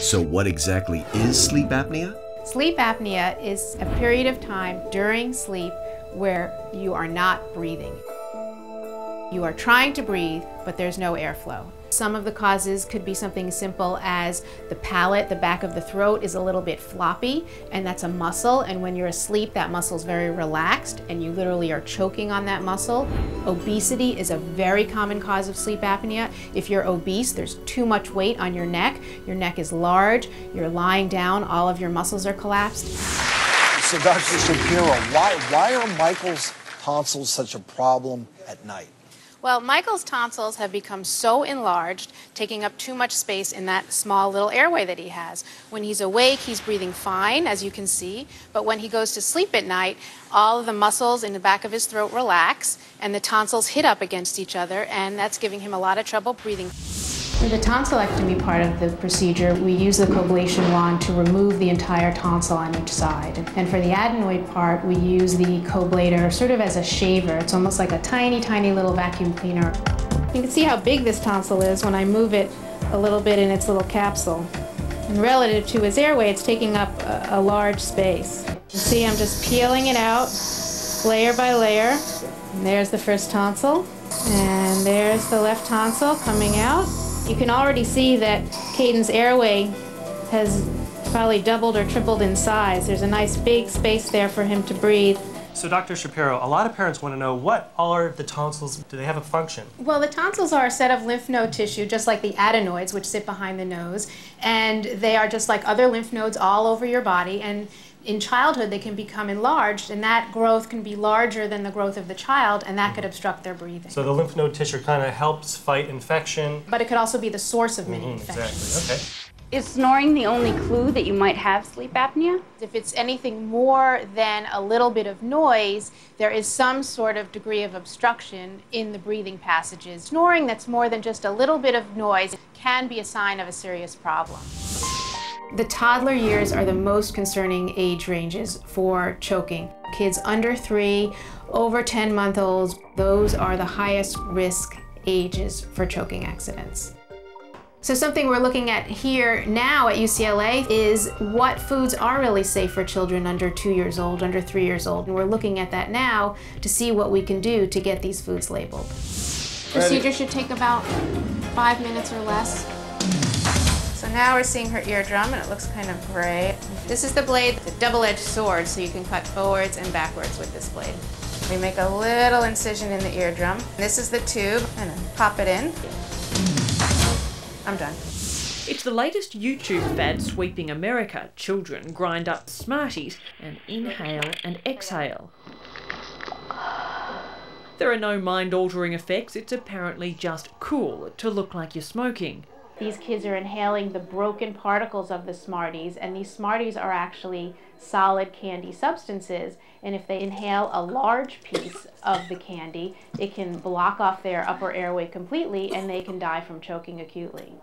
So what exactly is sleep apnea? Sleep apnea is a period of time during sleep where you are not breathing. You are trying to breathe, but there's no airflow. Some of the causes could be something simple as the palate, the back of the throat is a little bit floppy, and that's a muscle, and when you're asleep, that muscle's very relaxed, and you literally are choking on that muscle. Obesity is a very common cause of sleep apnea. If you're obese, there's too much weight on your neck is large, you're lying down, all of your muscles are collapsed. So Dr. Shapiro, why are Michael's tonsils such a problem at night? Well, Michael's tonsils have become so enlarged, taking up too much space in that small little airway that he has. When he's awake, he's breathing fine, as you can see, but when he goes to sleep at night, all of the muscles in the back of his throat relax, and the tonsils hit up against each other, and that's giving him a lot of trouble breathing. For the tonsillectomy part of the procedure, we use the coblation wand to remove the entire tonsil on each side. And for the adenoid part, we use the coblator sort of as a shaver. It's almost like a tiny, tiny little vacuum cleaner. You can see how big this tonsil is when I move it a little bit in its little capsule. And relative to his airway, it's taking up a large space. You see I'm just peeling it out layer by layer. And there's the first tonsil. And there's the left tonsil coming out. You can already see that Caden's airway has probably doubled or tripled in size. There's a nice big space there for him to breathe. So Dr. Shapiro, a lot of parents want to know, what are the tonsils? Do they have a function? Well, the tonsils are a set of lymph node tissue, just like the adenoids, which sit behind the nose. And they are just like other lymph nodes all over your body. And in childhood, they can become enlarged, and that growth can be larger than the growth of the child, and that could obstruct their breathing. So the lymph node tissue kind of helps fight infection. But it could also be the source of many infections. Exactly. Okay. Is snoring the only clue that you might have sleep apnea? If it's anything more than a little bit of noise, there is some sort of degree of obstruction in the breathing passages. Snoring that's more than just a little bit of noise can be a sign of a serious problem. The toddler years are the most concerning age ranges for choking. Kids under 3, over 10-month-olds, those are the highest risk ages for choking accidents. So something we're looking at here now at UCLA is what foods are really safe for children under 2 years old, under 3 years old. And we're looking at that now to see what we can do to get these foods labeled. Procedure should take about 5 minutes or less. So now we're seeing her eardrum, and it looks kind of gray. This is the blade, the double-edged sword, so you can cut forwards and backwards with this blade. We make a little incision in the eardrum. This is the tube, and pop it in. I'm done. It's the latest YouTube fad sweeping America. Children grind up Smarties and inhale and exhale. There are no mind-altering effects. It's apparently just cool to look like you're smoking. These kids are inhaling the broken particles of the Smarties, and these Smarties are actually solid candy substances, and if they inhale a large piece of the candy, it can block off their upper airway completely, and they can die from choking acutely.